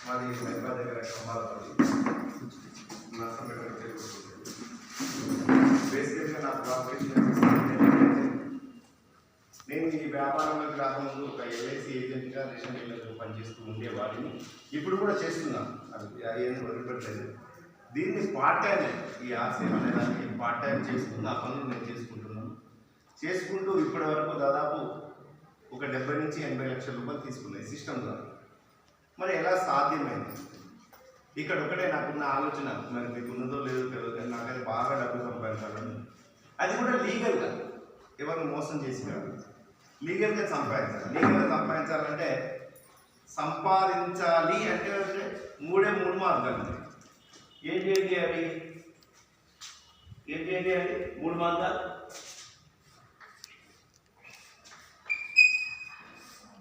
మాది హైదరాబాద్ దగ్గర కమ్మాలపల్లి నర్సంపేట బేసికల్గా నాకు క్వాలిఫికేషన్ నేను ఈ వ్యాపారంలోకి రాకముందు ఒక ఎల్ఐసి ఏజెంట్గా రేషన్ డీలర్గా పనిచేస్తూ ఉండేవాడిని. ఇప్పుడు కూడా చేస్తున్నాను, అది ఏం వదిలిపెట్టలేదు. దీన్ని పార్ట్ టైం, ఈ ఆశయం అనే దాన్ని పార్ట్ టైం చేసుకుని నా పనులు నేను చేసుకుంటున్నాను. చేసుకుంటూ ఇప్పటి వరకు దాదాపు ఒక 70 నుంచి 80 లక్షల రూపాయలు తీసుకున్నాయి సిస్టమ్ ద్వారా. మరి ఎలా సాధ్యమైంది? ఇక్కడ ఒకటే నాకున్న ఆలోచన, మరి మీకు ఉన్నదో లేదో తెలియదు కానీ నాకైతే బాగా డబ్బు సంపాదించాలని, అది కూడా లీగల్గా, ఎవరిని మోసం చేసి కాదు, లీగల్గా సంపాదించాలి. లీగల్గా సంపాదించాలంటే సంపాదించాలి అంటే 3 మార్గాలు. ఏంటి అవి? ఏంటి అది? 3 మార్గాలు.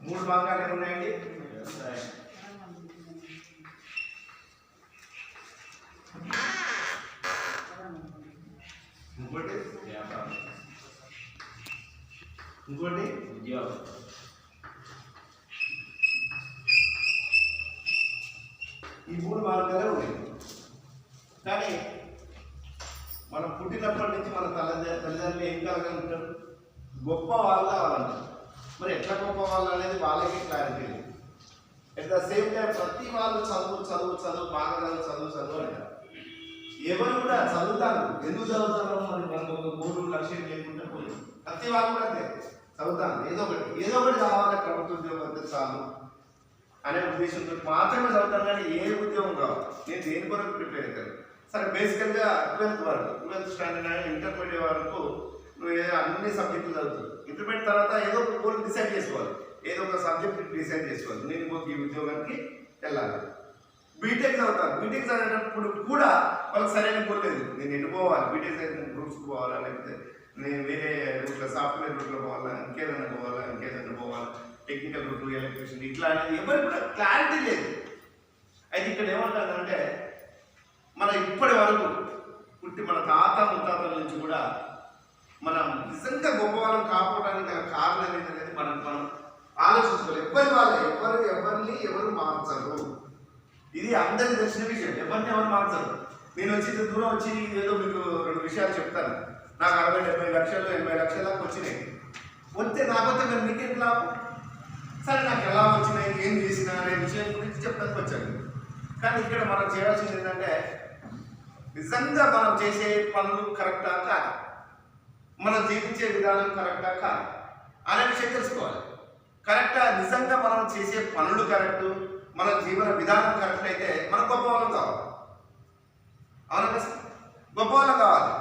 3 మార్గాలు ఏమున్నాయండి? ఇంకోటి వ్యాపారం, ఇంకోటి ఉద్యోగం. ఈ 3 మార్గాలే ఉన్నాయి. కానీ మనం పుట్టినప్పటి నుంచి మన తల్లిదండ్రులు ఏం కలగలుగుతారు? గొప్ప వాళ్ళు కావాలంటారు. మరి ఎట్లా గొప్ప వాళ్ళు అనేది వాళ్ళకి క్లారిటీ లేదు. అట్ ద సేమ్ టైం ప్రతి వాళ్ళు చదువు బాగా చదువు అంటారు. ఎవరు కూడా చదువుతారు. ఎందుకు చదువుతారో మరి మనకు ఒక గోడు లక్ష్యం లేకుండా పోలేదు. ప్రతి వాళ్ళు కూడా అంతే, చదువుతాను, ఏదో ఒకటి కావాలి, ప్రభుత్వ ఉద్యోగం అయితే చాలు అనే ఉద్దేశంతో మాత్రమే చదువుతాను. కానీ ఏ ఉద్యోగం కావాలి, నేను దేని కొరకు ప్రిపేర్ అవుతాను. సరే, బేసికల్గా 12th స్టాండర్డ్ ఇంటర్మీడియట్ వరకు నువ్వు అన్ని సబ్జెక్టులు చదువుతావు. ఇంటర్మీడియట్ తర్వాత ఏదో ఒక గోల్ డిసైడ్ చేసుకోవాలి, ఏదో ఒక సబ్జెక్ట్ డిసైడ్ చేసుకోవాలి. నేను ఈ ఉద్యోగానికి వెళ్ళాలి. బీటెక్ చదువుతాను. బీటెక్ చదివేటప్పుడు కూడా వాళ్ళకి సరైన గోల్ లేదు. నేను ఎటు పోవాలి, బీటెక్ చదివిన గ్రూప్స్కి పోవాలా, లేకపోతే నేను వేరే రూట్లో సాఫ్ట్వేర్ రూట్లో పోవాలా, ఇంకేదైనా పోవాలా, టెక్నికల్ రూట్, ఎలక్ట్రిషియన్, ఇట్లా అనేది ఎవరికి కూడా క్లారిటీ లేదు. అయితే ఇక్కడ ఏమంటారంటే, మన ఇప్పటి వరకు పుట్టి మన తాత ముత్తాతల నుంచి కూడా మనం నిజంగా గొప్ప వాళ్ళని కాపాడడానికి గల కారణం ఏంటనేది మనం ఆలోచించుకోవాలి. ఎవరు మార్చరు. ఇది అందరికి తెలిసిన విషయం. ఎవరు మార్చరు. నేను వచ్చి దూరం వచ్చి ఏదో మీకు 2 విషయాలు చెప్తాను. నాకు 60-70 లక్షలు 80 లక్షల దాకా వచ్చినాయి. వస్తే నాకొస్తే మరి మీకేం లాభం? సరే, నాకు ఎలా వచ్చినాయి, ఏం చేసినా అనే విషయం గురించి చెప్పడానికి వచ్చాను. కానీ ఇక్కడ మనం చేయాల్సింది ఏంటంటే, నిజంగా మనం చేసే పనులు కరెక్టా కాదు, మనం జీవించే విధానం కరెక్టా కాదు అనే విషయం తెలుసుకోవాలి. కరెక్టా, నిజంగా మనం చేసే పనులు కరెక్టు, మన జీవన విధానం కరెక్ట్ అయితే మనం గొప్ప వాళ్ళం కావాలి. అవునా? గొప్ప వాళ్ళం కావాలి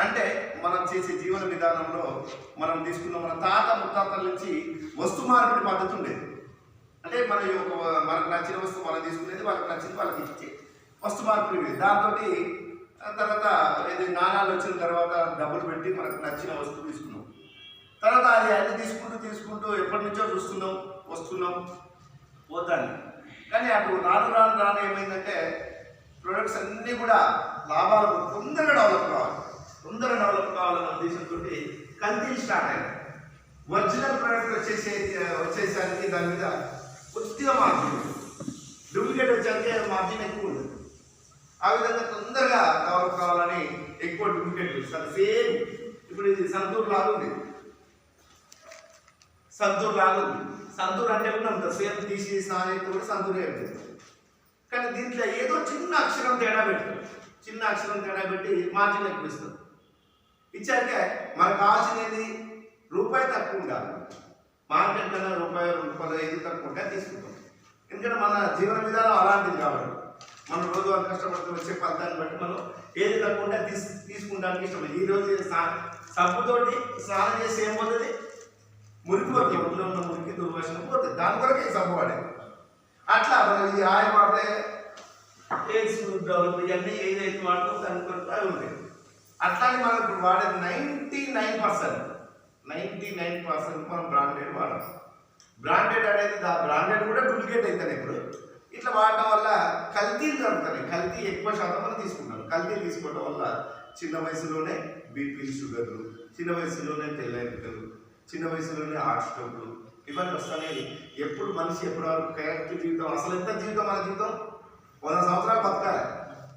అంటే మనం చేసే జీవన విధానంలో మనం తీసుకున్న మన తాత ముత్తాతల నుంచి వస్తు మార్పిడి పద్ధతి ఉండేది. అంటే మనకు నచ్చిన వస్తువు మనం తీసుకునేది, వాళ్ళకి నచ్చింది వాళ్ళకి ఇచ్చే వస్తు మార్పిడి. దాంతో తర్వాత ఇది నాణాలు వచ్చిన తర్వాత డబ్బులు పెట్టి మనకు నచ్చిన వస్తువు తీసుకున్నాం. తర్వాత అది అన్ని తీసుకుంటూ ఎప్పటి నుంచో వస్తున్నాం పోతాను. కానీ అప్పుడు రాను ఏమైందంటే, ప్రొడక్ట్స్ అన్నీ కూడా లాభాలు తొందరగా డెవలప్ కావాలన్న ఉద్దేశంతో కల్తీలు స్టార్ట్ అయ్యాయి. ఒరిజినల్ ప్రొడక్ట్ వచ్చేసరికి దాని మీద కొద్దిగా మార్జిన్, డూప్లికేట్ వచ్చేసరికి మార్జిన్ ఎక్కువ ఉంటుంది. ఆ విధంగా తొందరగా డెవలప్ కావాలని ఎక్కువ డూప్లికేట్ వస్తారు. సేమ్ ఇప్పుడు ఇది సంతూర్ లాగుంది. సంతూర్ అంటే కూడా సేమ్ తీసి సాధించి కూడా సంతూరే ఉంటుంది. కానీ దీంట్లో ఏదో చిన్న అక్షరం తేడా పెట్టి మార్జిన్ ఎక్కువ ఇస్తుంది. ఇచ్చాక మనకు కావాల్సినది రూపాయి తక్కువ ఉండాలి. మార్కెట్ కన్నా ₹1.15 తక్కువ ఉంటే తీసుకుంటాం. ఎందుకంటే మన జీవన విధానం అలాంటిది కాబట్టి మనం రోజువారీ కష్టపడుతూ వచ్చే ఫలితాన్ని బట్టి మనం ఏది తక్కువ ఉంటే తీసుకుంటానికి ఇష్టం. ఈరోజు సబ్బుతోటి స్నానం చేసి ఏం పోతుంది? మురికి పోతుంది. ఒంట్లో ఉన్న మురికి దుర్వాసన పోతుంది. దాని కొరకే సబ్బు వాడేది. అట్లా మనం ఇది ఆయిల్ వాడితే ఎయిడ్స్ డెవలప్ ఇవన్నీ ఏదైతే వాడుతూ దాని కొరకు అవి ఉంటాయి. అట్లానే మనం ఇప్పుడు వాడేది 99% మనం బ్రాండెడ్ వాడాలి. బ్రాండెడ్ అనేది బ్రాండెడ్ కూడా డూప్లికేట్ అవుతాయి. ఇప్పుడు ఇట్లా వాడటం వల్ల కల్తీలు జరుగుతాయి. కల్తీ ఎక్కువ శాతం మనం తీసుకుంటాం. కల్తీ తీసుకోవడం వల్ల చిన్న వయసులోనే బీపీ, షుగర్లు, చిన్న వయసులోనే తెల్లెక్కలు, చిన్న వయసులోనే హార్ట్ స్ట్రోక్లు, ఇబ్బంది వస్తానే. ఎప్పుడు మనిషి ఎప్పుడు వరకు కరెక్ట్ జీవితం, అసలు ఎంత జీవితం మన జీవితం 100 సంవత్సరాలు బతకాలి.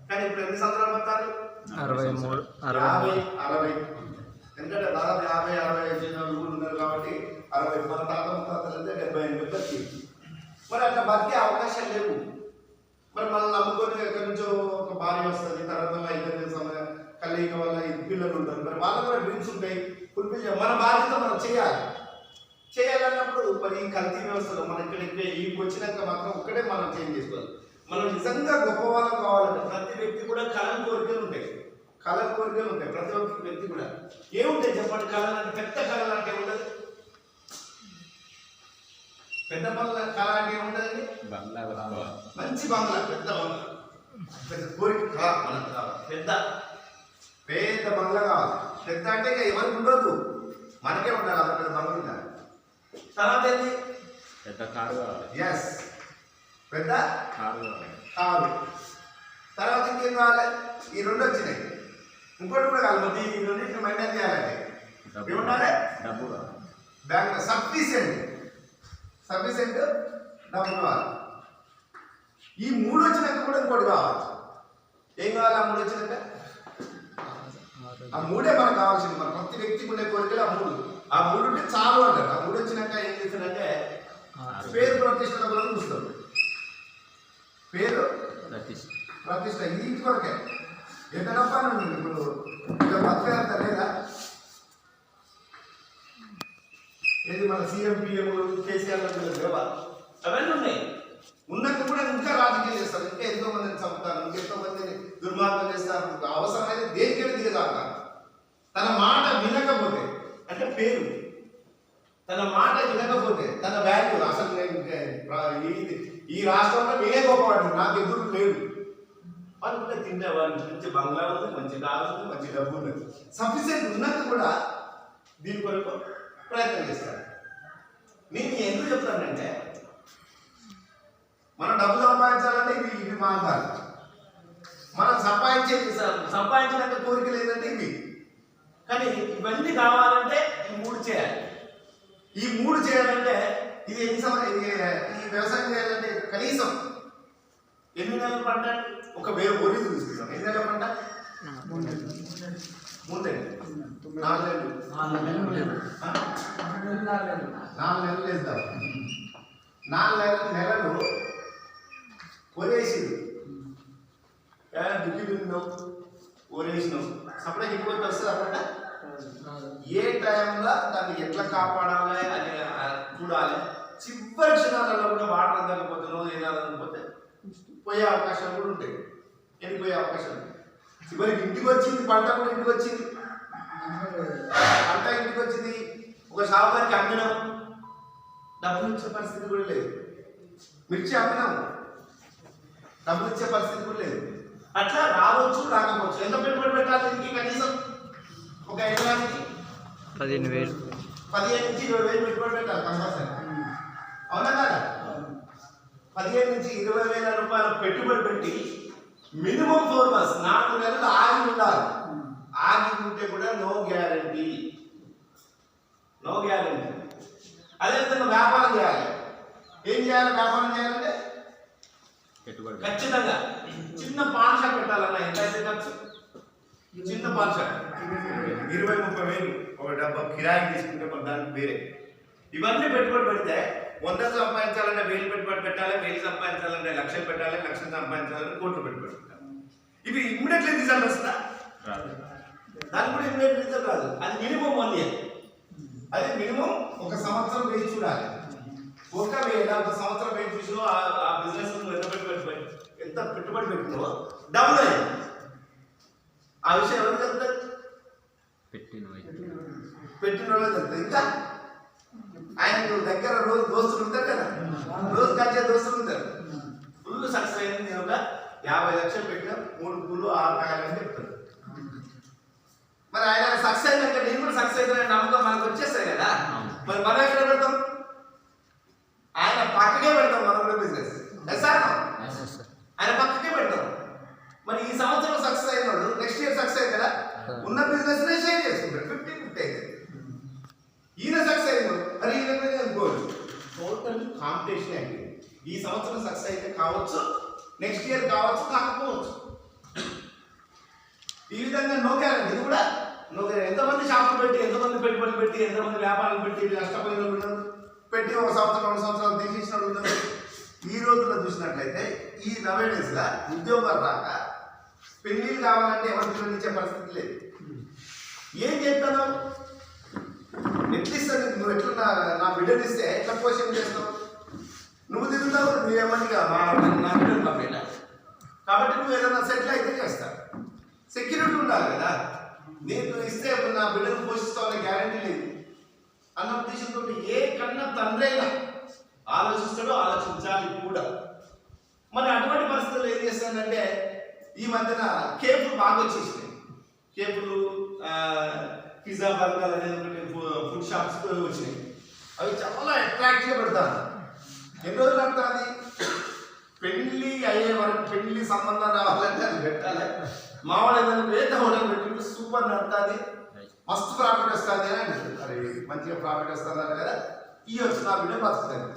కానీ ఇప్పుడు ఎన్ని సంవత్సరాలు బతకాలి? 63, 60. ఎందుకంటే దాదాపు 50-60 ఊళ్ళు ఉన్నారు కాబట్టి 60. మన తాత ముత్తాతలంటే 70-80 బతికి. మరి అట్లా బతికే అవకాశాలు లేవు. మరి మనం నమ్ముకొని ఎక్కడి నుంచో ఒక భార్య వస్తుంది, తర్వాత ఇద్దరు కలయిక వల్ల పిల్లలు ఉంటారు. మరి వాళ్ళకు కూడా డ్రీమ్స్ ఉంటాయి, ఫుల్ఫిల్ చేయాలి. మన బాధ్యత మనం చేయాలన్నప్పుడు మరి ఈ కల్తీ వ్యవస్థలో మన ఇక్కడ ఈకి వచ్చినాక మాత్రం ఒక్కటే మనం చేంజ్ చేసుకోవాలి. మనం నిజంగా గొప్ప వాళ్ళం కావాలంటే ప్రతి వ్యక్తి కూడా కళలు కోరికలు ఉంటాయి. ప్రతి ఒక్క వ్యక్తి కూడా ఏముంటాయి చెప్పండి? కళలు అంటే పెద్ద కళలు అంటే ఉండదు. పెద్ద కళ అంటే ఏముంటదండి? మంచి బంగ్లా, పెద్ద బంగ్లా, పెద్ద కోరిక కళ మనకు కావాలి. పెద్ద బంగ్లా కావాలి. పెద్ద అంటే ఇక ఎవరికి ఉండదు, మనకే ఉండాలి. అలా పెద్ద బంగ్లా ఉండాలి. తర్వాత ఏంటి? పెద్ద కారు కావాలి. ఎస్, పెద్ద కారు. తర్వాత ఇంకేం కావాలి? ఈ 2 వచ్చినాయి. ఇంకోటి కూడా కావాలి. మొత్తం ఈ 2 మెయింటైన్ చేయాలంటే ఏముండాలి? డబ్బు కావాలి. బ్యాంక్ సఫిషియెంట్ డబ్బు కావాలి. ఈ 3 వచ్చినాక కూడా ఇంకోటి కావాలి. ఏం కావాలి? ఆ 3 వచ్చినాక ఆ 3 మనకు కావాల్సింది. మన ప్రతి వ్యక్తికి ఉండే కోరికలు ఆ 3 ఉంటే చాలు అంటారు. ఆ 3 వచ్చినాక ఏం చేస్తారంటే పేరు ప్రతిష్టల కొరకు చూస్తాం. పేరు ప్రతిష్ట ఈ కొరకే ఎంత డబ్బా ఉంది. ఇప్పుడు ఇక బతకంత లేదా? ఏది మన సీఎం పిఎం కేసీఆర్ అవన్నీ ఉన్నాయి. ఉన్నట్టు కూడా ఇంకా రాజకీయం చేస్తారు, ఇంకా ఎంతో మందిని చంపుతారు, ఇంకెంతో మందిని దుర్మార్గం చేస్తారు. అవసరమైతే దేనికైనా దిగజారుతారు. తన మాట వినకపోతే అంటే పేరు, తన మాట వినకపోతే తన వాల్యూ అసలు ఈ రాష్ట్రంలో నేనే గొప్పవాడు, నాకు ఎదురు లేడు. వాళ్ళు కూడా తినేవాళ్ళు. మంచి బంగ్లా ఉంది, మంచి కారు ఉంది, మంచి డబ్బు ఉన్నది. సఫిషియెంట్ ఉన్నది కూడా దీని కొరకు ప్రయత్నం చేస్తారు. నేను ఎందుకు చెప్తానంటే మనం డబ్బు సంపాదించాలంటే ఇవి మార్గాలు. మనం సంపాదించినంత కోరికలు ఏంటంటే ఇవి. కానీ ఇవన్నీ కావాలంటే ఈ 3 చేయాలి. ఈ 3 చేయాలంటే ఇది ఈ వ్యవసాయం చేయాలంటే కనీసం ఎన్ని నెలల పంట? ఒక ఒరి తీసుకుంటాం. ఎన్ని నెలల పంట? 3 నెలలు, 4 నెలలు, 4 నెలలు వేద్దాం. 4 నెలలు ఒరేసి దుక్కి దున్నాం, ఒరేసినాం. సపరేట్ ఎక్కువ వస్తుంది అన్నమాట. ఏ టైంలో దాన్ని ఎట్లా కాపాడాలి అని చూడాలి. చివరి క్షణాలలో కూడా వాటర్ అందకపోతున్నావు, ఏదాకపోతే పోయే అవకాశాలు కూడా ఉంటాయి. వెళ్ళిపోయే అవకాశాలు. చివరికి ఇంటికి వచ్చింది, పంట కూడా ఇంటికి వచ్చింది. ఒక షాపుకి అమ్మినాం, డబ్బులు ఇచ్చే పరిస్థితి కూడా లేదు. మిర్చి అమ్మినాం, డబ్బులు ఇచ్చే పరిస్థితి కూడా లేదు. అట్లా రావచ్చు, రాకపోవచ్చు. ఎంత పెట్టుబడి పెట్టాలి దీనికి? కనీసం ఒక ఎకరానికి 15,000 నుంచి 20,000 పెట్టుబడి పెట్టాలి కంపల్సరీ. అవునా కదా? 15,000 నుంచి 20,000 రూపాయలు పెట్టుబడి పెట్టి మినిమం 4 months 4 నెలలు ఆగి ఉండాలి. ఆగి ఉంటే కూడా నో గ్యారంటీ. అదేవిధంగా వ్యాపారం చేయాలి. ఏం చేయాలి? వ్యాపారం చేయాలంటే ఖచ్చితంగా చిన్న పాన్ షాప్ పెట్టాలన్నా ఎంత అయితే ఖర్చు? చిన్న పాన్ షాప్ 20-30 వేలు ఒక డబ్బా కిరాయి తీసుకుంటే దానికి వేరే. ఇవన్నీ పెట్టుబడి పెడితే 100 సంపాదించాలంటే 1000 పెట్టుబడి పెట్టాలి, 1000 సంపాదించాలంటే లక్షలు పెట్టాలి, లక్షలు సంపాదించాలంటే కోట్లు పెట్టుబడి పెట్టాలి. ఇవి ఇమ్మీడియట్లీ రిజల్ట్ వస్తుందా? దానికి కూడా ఇమ్మీడియట్ రిజల్ట్ రాదు. అది మినిమం 1 year. అది మినిమం 1 సంవత్సరం వేసి చూడాలి. ఒకవేళ 1 సంవత్సరం వేసి చూసినా ఆ బిజినెస్ ఎంత పెట్టుబడి పెట్టినో డబుల్ అయ్యింది. ఆ విషయం ఎవరికి తెలుస్తుంది? పెట్టిన రోజు తెలుస్తుంది. ఇంకా ఆయన దగ్గర రోజు దోస్తులు ఉంటారు కదా, రోజు కలిసే దోస్తులు ఉంటారు. ఫుల్ సక్సెస్ అయింది. నేను ఒక 50 లక్షలు పెట్టిన 3 పూలు 6 కాయలు అని చెప్తాడు. మరి ఆయన సక్సెస్ అయినాక నేను కూడా సక్సెస్ అయిన నమ్మకం మనకు వచ్చేస్తాయి కదా. మరి మనం ఎక్కడ పెడతాం? ఆయన పక్కకే పెడతాం. మనం కూడా బిజినెస్ ఆయన పక్కకే పెడతాం. మరి ఈ సంవత్సరం సక్సెస్ అయినాడు, నెక్స్ట్ ఇయర్ సక్సెస్ అయ్యి కదా ఉన్న బిజినెస్ నే షేర్ చేసుకుంటాడు. 50-50 అయితే ఈయన సక్సెస్ అయినాడు, మరి ఈయన అనుకోవచ్చు. ఈ సంవత్సరం సక్సెస్ అయితే కావచ్చు, నెక్స్ట్ ఇయర్ కావచ్చు, కాకపోవచ్చు. ఈ విధంగా నో గ్యారెంటీ. ఇది కూడా నో గ్యారెంటీ. ఎంతమంది షాపులు పెట్టి, ఎంతమంది పెట్టుబడులు పెట్టి, ఎంతమంది వ్యాపారాలు పెట్టి నష్టపోయిన వాళ్ళు ఉన్నారు, పెట్టి ఒక సంవత్సరం 2 సంవత్సరాలు తీసేసిన వాళ్ళు ఉన్నారు. ఈ రోజుల్లో చూసినట్లయితే ఈ నవేడేస్గా ఉద్యోగాలు రాక పెళ్ళిళ్ళు కావాలంటే ఎవరు పిల్లనిచ్చే పరిస్థితి లేదు. ఏం చేస్తాను, ఎట్లిస్తాను, నువ్వు ఎట్లా నా బిడ్డలు ఇస్తే ఎట్లా పోషణ చేస్తావు, నువ్వు తిరుగుతావు, నువ్వేమనిగా నా బిడ్డలు పంపేలా. కాబట్టి నువ్వు ఏదైనా సెటిల్ అయితే చేస్తావు. సెక్యూరిటీ ఉండాలి కదా, నేను ఇస్తే నా బిడ్డను పోషిస్తావనే గ్యారంటీ లేదు అన్న ఉద్దేశంతో ఏ కన్నా తండ్రి అయినా ఆలోచిస్తాడో, ఆలోచించాలి కూడా. మరి అటువంటి పరిస్థితుల్లో ఏం చేస్తానంటే ఈ మధ్యన కేపులు బాగా వచ్చేసినాయి. కేపులు, పిజ్జా, బర్గర్ అనేది ఒకటి ఫుడ్ షాప్స్ వచ్చినాయి. అవి చాలా అట్రాక్టివ్గా పెడతాను. ఎన్ని రోజులు అంటుంది, పెళ్లి అయ్యే వరకు, పెళ్లి సంబంధం రావాలంటే అది పెట్టాలి. మామూలు ఏదైనా వేద హోటల్ పెట్టి సూపర్ నడుతుంది, మస్తు ప్రాఫిట్ వస్తుంది అని అంటుంది. అది మంచిగా ప్రాఫిట్ వస్తుంది అంటే కదా, ఇవ్వచ్చు నా బిడ్డ బతుకుతుంది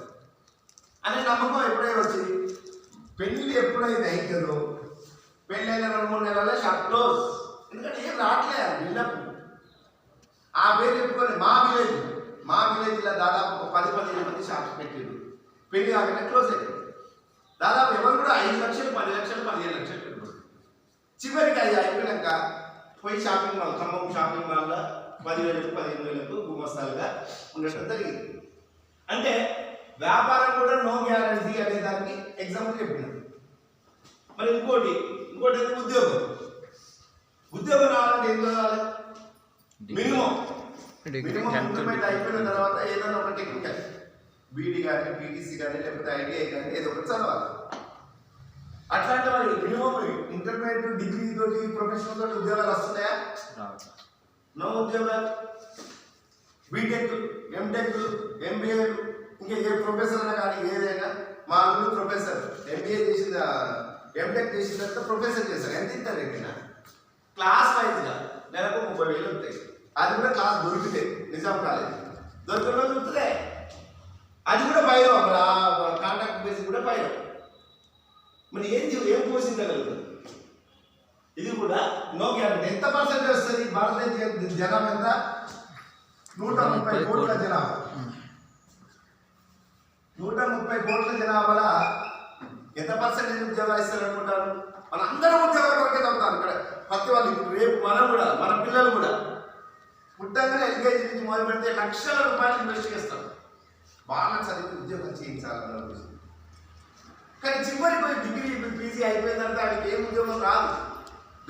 అనే నమ్మకం ఎప్పుడైనా వచ్చింది. పెళ్లి ఎప్పుడైతే అవుతుందో పెళ్ళైన 2-3 నెలల షాప్ క్లోజ్. ఎందుకంటే ఏం రావట్లేదు బిల్డప్. ఆ పేరు చెప్పుకొని మా విలేజ్లో దాదాపు 10-15 మంది షాప్స్ పెట్టారు. పెళ్లి కాగానే క్లోజ్ అయిపోయింది. దాదాపు ఎవరు కూడా 5 లక్షలు, 10 లక్షలు, 15 లక్షలు పెట్టారు. చివరికి అది అయిపోయాక పోయి షాపింగ్ మాల్, ఖమ్మం షాపింగ్ మాల్లో 10,000కు 15,000కు గుమస్తాలుగా ఉండటం జరిగింది. అంటే వ్యాపారం కూడా నో గ్యారంటీ అనే దానికి ఎగ్జాంపుల్ చెప్పినాను. మరి ఇంకోటి ఉద్యోగం రావాలంటే ఏం కావాలి, మినిమం ఇంటర్మీడియట్ అయిపోయిన తర్వాత ఏదైనా ఒక టెక్నికల్ బీడీ కానీ, పీటీసీ కానీ, లేకపోతే ఐటీఐ కానీ ఏదో ఒకటి చదవాలి. అట్లాంటి మరి మినిమం ఇంటర్మీడియట్, డిగ్రీ తోటి, ప్రొఫెషనల్ తోటి ఉద్యోగాలు వస్తున్నాయా? నో ఉద్యోగాలు. బీటెక్, ఎంటెక్, ఎంబీఏ, ఇంకా ఏ ప్రొఫెసర్ అయినా కానీ ఏదైనా, మా అల్లుడు ప్రొఫెసర్, ఎంబీఏ చేసిన, ఎంటెక్ చేసిన తర్వాత ప్రొఫెసర్ చేశారు. ఎంత ఇస్తారు ఎక్కడైనా? క్లాస్ వైజ్గా నెలకు 30,000 వస్తాయి. అది కూడా క్లాస్ దొరికితే, నిజాం కాలేజ్ దొరికిన దొరుకుతుందే. అది కూడా పైన కాంట్రాక్ట్ బేసిస్ కూడా పైన. మరి ఏం పోషించగలుగుతుంది? ఇది కూడా నో గ్యారెంటీ. ఎంత పర్సెంటేజ్ వస్తుంది? భారతదేశ జనాభా ఎంత? 130 కోట్ల జనాభా. 130 కోట్ల జనాభాలో ఎంత పర్సెంటేజ్ ఉద్యోగాలు ఇస్తారు అనుకుంటారు? మన అందరం ఉద్యోగాల కొరకే చదువుతారు ఇక్కడ. ప్రతి వాళ్ళు ఇప్పుడు రేపు మనం కూడా, మన పిల్లలు కూడా పుట్టంగానే ఎల్కేజీ నుంచి మొదలు పెడితే లక్షల రూపాయలు ఇన్వెస్ట్ చేస్తాం. బాగా చదివి ఉద్యోగం చేయించాలన్న ఉద్దేశం. కానీ చివరికి పోయి డిగ్రీ, పీజీ అయిపోయిన తర్వాత ఆయనకి ఏం ఉద్యోగం రాదు.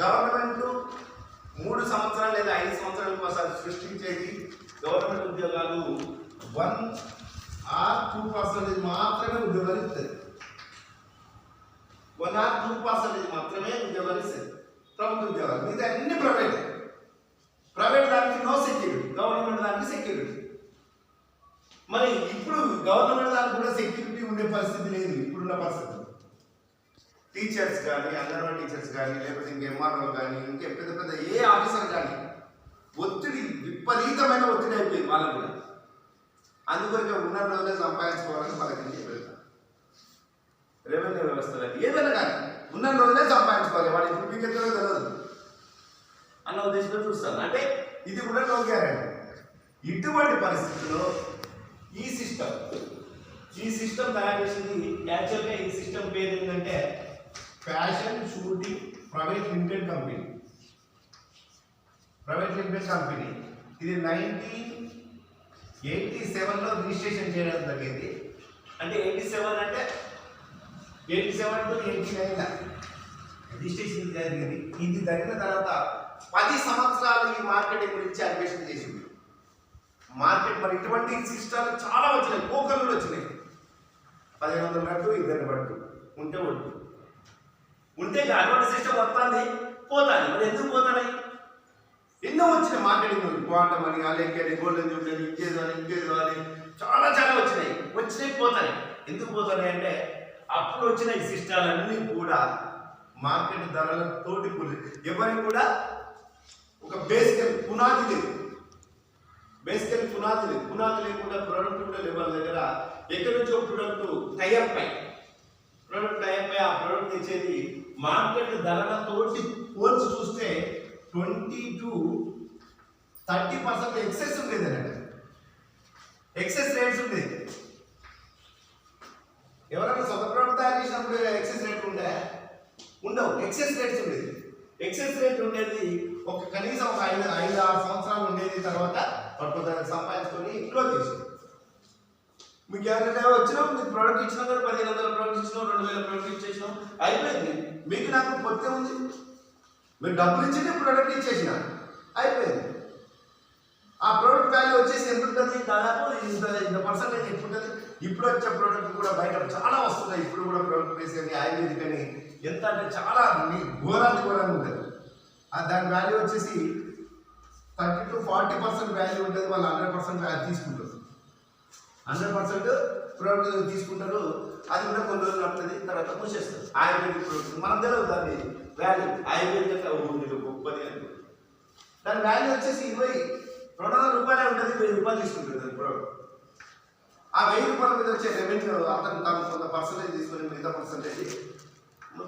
గవర్నమెంట్ 3 సంవత్సరాలు లేదా 5 సంవత్సరాలకు ఒకసారి సృష్టించేది గవర్నమెంట్ ఉద్యోగాలు 1 or 2% మాత్రమే ఉద్యోగాలు ఇస్తుంది. 1 or 2% మాత్రమే ఉద్యోగాలు ఇస్తుంది ప్రభుత్వ ఉద్యోగాలు. మిగతా అన్ని ప్రైవేట్ దానికి నో సెక్యూరిటీ, గవర్నమెంట్ దానికి సెక్యూరిటీ. మరి ఇప్పుడు గవర్నమెంట్ దానికి కూడా సెక్యూరిటీ ఉండే పరిస్థితి లేదు ఇప్పుడున్న పరిస్థితి. టీచర్స్ కానీ, అంగన్వాడీ టీచర్స్ కానీ, లేకపోతే ఇంక ఎంఆర్ఓ కానీ, ఇంకే పెద్ద ఏ ఆఫీసర్ కానీ ఒత్తిడి, విపరీతమైన ఒత్తిడి అయిపోయింది వాళ్ళకు కూడా. అందుకొరకే ఉన్న రోజులే సంపాదించుకోవాలని వాళ్ళకి వెళ్తాం. రెవెన్యూ వ్యవస్థలో ఏదైనా కానీ ఉన్న రోజులే సంపాదించుకోవాలి, వాడి ఇప్పుడు మీకు ఎక్కడో తెలియదు అన్న ఉద్దేశంతో చూస్తాను. అంటే ఇది కూడా నో గ్యారెంటీ. ఇటువంటి పరిస్థితుల్లో ఈ సిస్టమ్ తయారు చేసింది యాక్చువల్గా ఈ సిస్టమ్ పేరు ఏంటంటే fashion shooting private limited company. ఇది 1987లో రిజిస్ట్రేషన్ చేయడం జరిగింది. అంటే 87 అంటే 87 to 89 రిజిస్ట్రేషన్ జరిగింది. ఇది జరిగిన తర్వాత 10 సంవత్సరాలు ఈ మార్కెటింగ్ గురించి అన్వేషణ చేసింది. మార్కెట్ మరి ఇటువంటి సిస్టమ్లు చాలా వచ్చినాయి, పోకర్లు వచ్చినాయి. 1500 బట్టు, 2 బట్టు ఉంటే ఒట్టు ఉంటే అటువంటి సిస్టమ్ వస్తుంది, పోతాయి. మరి ఎందుకు పోతాయి? ఎన్నో వచ్చినాయి మార్కెటింగ్, క్వాంటమ్ అని, అలెక్కేది, గోల్డెన్ జూబ్లీ, ఇంకేదో అని చాలా వచ్చినాయి, పోతాయి. ఎందుకు పోతాయి అంటే అప్పుడు వచ్చిన ఈ సిస్టాలన్నీ కూడా మార్కెట్ ధరల తోటి ఎవరికి కూడా ఒక బేసికల్ పునాది లేదు. పునాది లేకుండా ప్రొడక్ట్ కూడా లేవు. వాళ్ళ దగ్గర ఎక్కడి నుంచో ప్రొడక్ట్ టైఅప్ అయి ప్రోడక్ట్ అయిపోయి ఆ ప్రోడక్ట్ తెచ్చేది మార్కెట్ ధరలతోటి పోల్చి చూస్తే 20 to 30% ఎక్సెస్ ఉండేది అన్నట్టు, ఎక్సెస్ రేట్స్ ఉండేది. ఎవరైనా సొంత ప్రోడక్ట్ తయారు చేసినప్పుడు ఎక్సెస్ రేట్ ఉండే ఉండవు, ఎక్సెస్ రేట్స్ ఉండేది. ఎక్సెస్ రేట్ ఉండేది ఒక కనీసం ఒక 5-6 సంవత్సరాలు ఉండేది. తర్వాత పట్టుదల సంపాదించుకొని క్లోజ్ చేసింది. మీకు ఎవరైనా వచ్చినా మీకు ప్రోడక్ట్ ఇచ్చినా కానీ 1500 ప్రోడక్ట్ ఇచ్చినా 2000 ప్రోడక్ట్ ఇచ్చేసినాం అయిపోయింది. మీకు నాకు పొత్తే ఉంది, మీరు డబ్బులు ఇచ్చి ప్రోడక్ట్ ఇచ్చేసిన అయిపోయింది. ఆ ప్రోడక్ట్ వాల్యూ వచ్చేసి ఎంత ఉంటుంది, దాదాపు ఇంత పర్సెంటేజ్ ఎక్కువ ఉంటుంది. ఇప్పుడు వచ్చే ప్రోడక్ట్ కూడా బయట చాలా వస్తున్నాయి. ఇప్పుడు కూడా ప్రోడక్ట్ ప్రైస్ అని ఆయుర్వేదిక్ అని ఎంత అంటే చాలా ఘోరంగా ఉంటుంది. దాని వాల్యూ వచ్చేసి 30 to 40% వాల్యూ ఉంటుంది. వాళ్ళు 100% వాల్యూ తీసుకుంటారు, 100% ప్రోడక్ట్ తీసుకుంటారు. అది కూడా కొన్ని రోజులు ఉంటుంది, తర్వాత మూసేస్తారు. ఆయుర్వేదిక్ ప్రోడక్ట్ మనం తెలియదు దాన్ని వాల్యూ. ఆయుర్వేదిక్ గొప్పది అని దాని వాల్యూ వచ్చేసి 200 రూపాయలే ఉంటుంది, 1000 రూపాయలు తీసుకుంటుంది దాని ప్రోడక్ట్. ఆ 1000 రూపాయల మీద వచ్చే రెవెన్యూ అతను తను కొంత పర్సెంటేజ్ తీసుకొని మిగతా పర్సెంటేజ్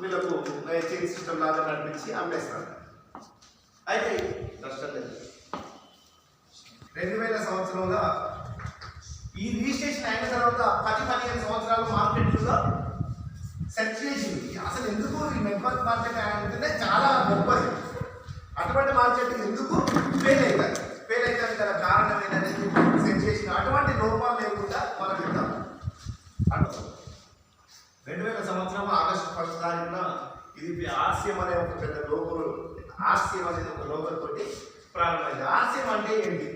వీళ్ళకు చైన్ సిస్టమ్ లాగా నడిపించి అమ్మేస్తారు. అయితే నష్టం లేదు. 2000 సంవత్సరంలో ఈ రిజిస్ట్రేషన్ అయిన తర్వాత 10-15 సంవత్సరాలు మార్కెట్లో సెట్ చేసింది. అసలు ఎందుకు ఈ నెట్వర్క్ మార్కెట్ అంటే చాలా గొప్పది. అటువంటి మార్కెట్ ఎందుకు ఫెయిల్ అవుతాయి, ఫెయిల్ అయితే గల కారణం ఏంటనేది సెట్ చేసిన అటువంటి లోపాలు లేకుండా మనం చెప్తాం. 2000 సంవత్సరం ఆగస్టు 1వ తారీఖున ఇది ఆర్సిఎం అనే ఒక పెద్ద లోపలు, ఆర్సిఎం అనేది ఒక లోపల తోటి ప్రారంభమైంది. ఆర్సిఎం అంటే ఏంటి?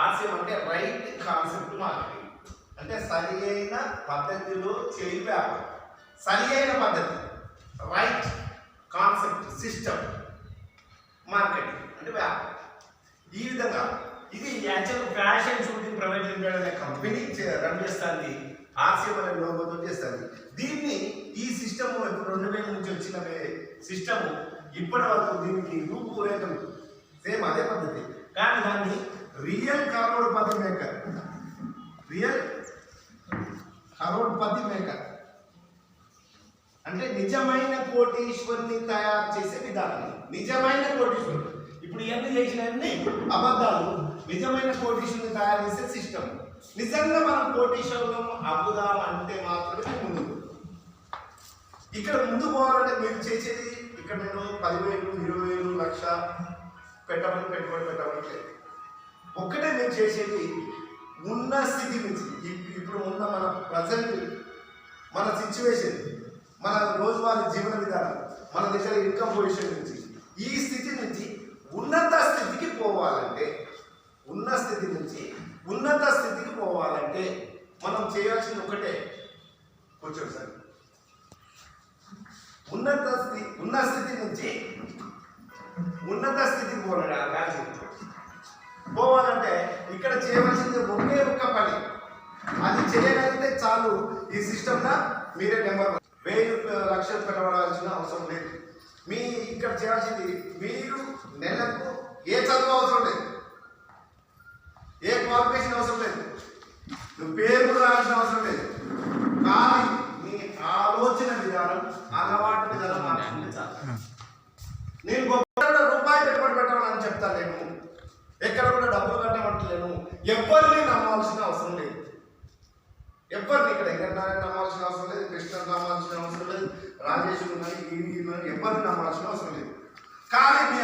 ఆర్సిఎం అంటే రైట్ కాన్సెప్ట్ మార్కెటింగ్, అంటే సరి అయిన పద్ధతిలో చేయి వ్యాపారం. సరి అయిన పద్ధతి, రైట్ కాన్సెప్ట్ సిస్టమ్ మార్కెటింగ్ అంటే వ్యాపారం. ఈ విధంగా ఇది actual fashion shooting private limited అనే కంపెనీ రన్ చేస్తుంది. ఆర్సిఎం అనే లోగోతో చేస్తుంది. దీన్ని ఈ సిస్టమ్ 2000 నుంచి వచ్చిన సిస్టమ్ ఇప్పటి వరకు దీనికి రూపురేఖలు సేమ్ అదే పద్ధతి, కానీ దాన్ని real crorepati maker, real crorepati maker అంటే నిజమైన కోటీశ్వరుని తయారు చేసే విధానం. నిజమైన కోటీశ్వరుడు ఇప్పుడు ఇవన్నీ చేసినవన్నీ అబద్ధాలు. నిజమైన కోటీశ్వరుని తయారు చేసే సిస్టమ్. నిజంగా మనం కోటీశ్వరం అబ్బుదాం అంటే మాత్రమే ముందు. ఇక్కడ ముందు పోవాలంటే మీరు చేసేది ఇక్కడ నేను 10,000, 20,000, 1,00,000 పెట్టుబడి పెట్టమని ఒక్కటే మీరు చేసేది ఉన్న స్థితి నుంచి, ఇప్పుడు ఉన్న మన ప్రజెంట్ మన సిచ్యువేషన్, మన రోజువారీ జీవన విధానం, మన దగ్గర ఇన్కమ్ పొజిషన్ నుంచి ఈ స్థితి నుంచి ఉన్నత స్థితికి పోవాలంటే, ఉన్న స్థితి నుంచి ఉన్నత స్థితికి పోవాలంటే మనం చేయాల్సింది ఒకటే. కూర్చోండి సార్. ఉన్న స్థితి నుంచి ఉన్నత స్థితికి పోవాలంటే ఇక్కడ చేయవలసింది ఒకే ఒక్క పని. అది చేయగలిగితే చాలు. ఈ సిస్టమ్లో మీరే నెంబర్ 1000 లక్షలు పెట్టవలసిన అవసరం లేదు. మీ ఇక్కడ చేయాల్సింది మీరు నెలకు ఏ చదువు అవసరం లేదు, ఏ క్వాలిఫికేషన్ అవసరం లేదు, నువ్వు పేరు కూడా రావాల్సిన అవసరం లేదు. కానీ నీ ఆలోచన విధానం, అలవాటు విధానం మార్చుకుంటే చాలు. నేను రూపాయి పెట్టుబడి పెట్టాలని చెప్తాను. నేను ఎక్కడ కూడా డబ్బులు కట్టమంటలేను. ఎవరిని నమ్మాల్సిన అవసరం లేదు. ఎవరిని ఇక్కడ వెంకటనారాయణ నమ్మాల్సిన అవసరం లేదు, కృష్ణ నమ్మాల్సిన అవసరం లేదు, రాజేష్ ఎవరిని నమ్మాల్సిన అవసరం లేదు. కానీ మీ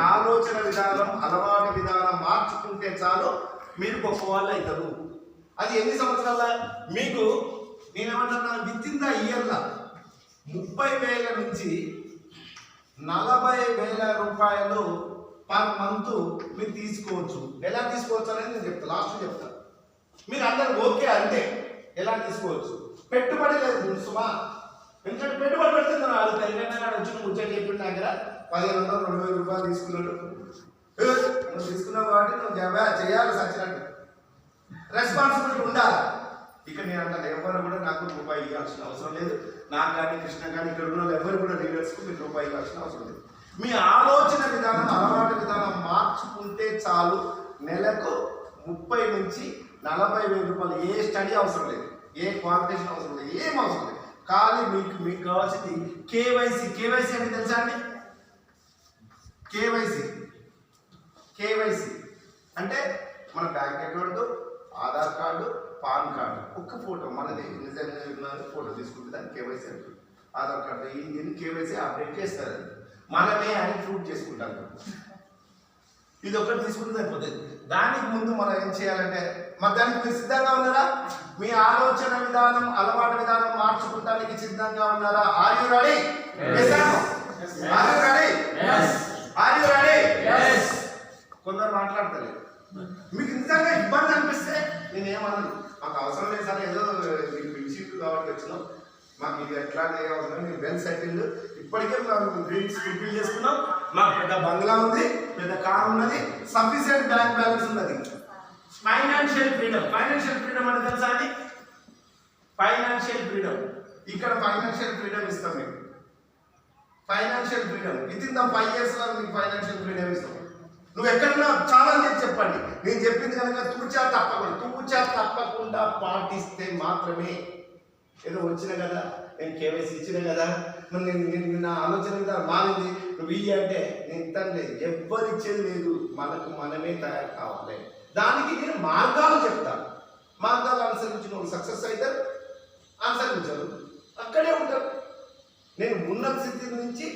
ఆలోచన విధానం, అలవాటు విధానం మార్చుకుంటే చాలు, మీరు గొప్ప వాళ్ళు అవుతారు. అది ఎన్ని సంవత్సరాల మీకు నేనేమంటున్నా, విత్ ఇన్ ద ఇయర్లో 30,000 నుంచి 40,000 రూపాయలు పర్ మంత్ మీరు తీసుకోవచ్చు. ఎలా తీసుకోవచ్చు అనేది నేను చెప్తాను, లాస్ట్ చెప్తాను. మీరు అందరు ఓకే అంటే ఎలా తీసుకోవచ్చు. పెట్టుబడి లేదు సుమా, ఎందుకంటే పెట్టుబడి పెడుతున్నాను. వాళ్ళు తెలంగాణ వచ్చిన ముచ్చట చెప్పిన దగ్గర 1,500, 2,000 రూపాయలు తీసుకున్నాడు. నువ్వు తీసుకున్నావు కాబట్టి నువ్వు చేయాలి, సచ్చినట్టు రెస్పాన్సిబిలిటీ ఉండాలి. ఇక్కడ నేను అంటాను, ఎవరు కూడా నాకు రూపాయి ఇవ్వాల్సిన అవసరం లేదు. నాకు కానీ కృష్ణ కానీ ఇక్కడ ఉన్న ఎవరు కూడా లీడర్స్కు మీరు రూపాయి ఇవ్వాల్సిన అవసరం లేదు. మీ ఆలోచన విధానం, అలవాటు విధానం మార్చుకుంటే చాలు. నెలకు 30,000 నుంచి 40,000 రూపాయలు ఏ స్టడీ అవసరం లేదు. ఏ క్వాలిఫికేషన్ అవసరం లేదు, ఏం అవసరం లేదు. కానీ మీకు కావాల్సింది కేవైసీ. కేవైసీ అంటే తెలుసా అండి? కేవైసీ అంటే మన bank account, Aadhaar card, pan card, ఒక్క ఫోటో మనది నిజంగా ఫోటో తీసుకుంటే దాన్ని కేవైసీ అంటారు. ఆధార్ కార్డు ఈ కేవైసీ అప్డేట్ చేస్తారు, మనమే అని ప్రూవ్ చేసుకుంటాం. ఇది ఒకటి తీసుకుంటే సరిపోతుంది. దానికి ముందు మనం ఏం చేయాలంటే, దానికి మీరు సిద్ధంగా ఉన్నారా? మీ ఆలోచన విధానం, అలవాటు విధానం మార్చుకుంటానికి సిద్ధంగా ఉన్నారా? Are you ready? కొందరు మాట్లాడతలేదు. మీకు నిజంగా ఇబ్బంది అనిపిస్తే నేనేమన్నాను, మాకు అవసరం లేదు సార్, ఏదో మీకు పిలిచింది కాబట్టి వచ్చినాం, మాకు ఇది ఎట్లా అవసరం, మీరు వెల్ సెటిల్డ్, ఇప్పటికే మేము డ్రీమ్స్ ఫుల్ఫిల్ చేసుకున్నాం, మాకు పెద్ద బంగ్లా ఉంది, పెద్ద కార్ ఉన్నది, సఫిషియెంట్ బ్యాంక్ బ్యాలెన్స్ ఉన్నది. Financial freedom. ఫైనాన్షియల్ ఫ్రీడమ్ అంటే తెలుసా అండి? Financial freedom. ఇక్కడ ఫైనాన్షియల్ ఫ్రీడమ్ ఇస్తాం మీకు. Financial freedom with in the 5 years లో మీకు ఫైనాన్షియల్ ఫ్రీడమ్ ఇస్తాం. నువ్వు ఎక్కడన్నా చాలా చేసి చెప్పండి, నేను చెప్పింది కనుక తూచా తప్పకుండా పాటిస్తే మాత్రమే. ఏదో వచ్చిన కదా, నేను కేవైసీ ఇచ్చిన కదా, నేను నా ఆలోచన మీద మారింది, నువ్వు ఇయ్యి అంటే నేను ఇస్తాను లేదు, ఎవ్వరు ఇచ్చేది లేదు, మనకు మనమే తయారు కావాలి. దానికి నేను మార్గాలు చెప్తాను, మార్గాలు అనుసరించి నువ్వు సక్సెస్ అవుతారు, అనుసరించారు, అక్కడే ఉంటారు. నేను ఉన్నత స్థితి నుంచి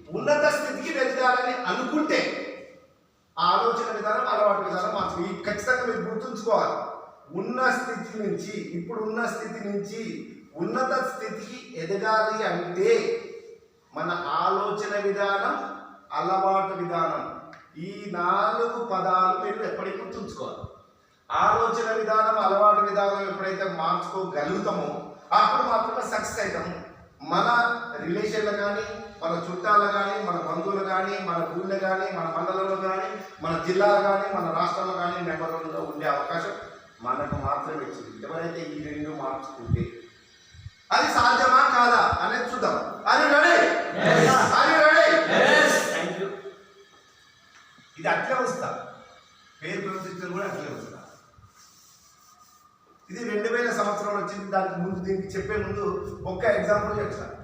ఉన్నత స్థితికి వెళ్తానని అనుకుంటే ఆలోచన విధానం, అలవాటు విధానం మార్చుకో. ఈ ఖచ్చితంగా మీరు గుర్తుంచుకోవాలి. ఇప్పుడున్న స్థితి నుంచి ఉన్నత స్థితికి ఎదగాలి అంటే మన ఆలోచన విధానం, అలవాటు విధానం, ఈ 4 పదాలు మీరు ఎప్పటికీ గుర్తుంచుకోవాలి. ఆలోచన విధానం, అలవాటు విధానం ఎప్పుడైతే మార్చుకోగలుగుతామో అప్పుడు మాత్రమే సక్సెస్ అవుతాము. మన రిలేషన్లు కానీ, మన చుట్టాలు కానీ, మన బంధువులు కానీ, మన ఊళ్ళో కానీ, మన మండలంలో కానీ, మన జిల్లాలో కానీ, మన రాష్ట్రంలో కానీ నెంబర్లో ఉండే అవకాశం మనకు మాత్రమే ఇచ్చింది. ఎవరైతే ఈ 2 మార్చుకుంటే అది సాధ్యమా కాదా అనేది చూద్దాం. అది రెడీ? ఇది అట్లే వస్తా, పేరు ప్రొసీజర్ కూడా అట్లే వస్తా. ఇది 2000 సంవత్సరంలో వచ్చింది. దానికి ముందు, దీనికి చెప్పే ముందు ఒక్క ఎగ్జాంపుల్ చెప్తాను.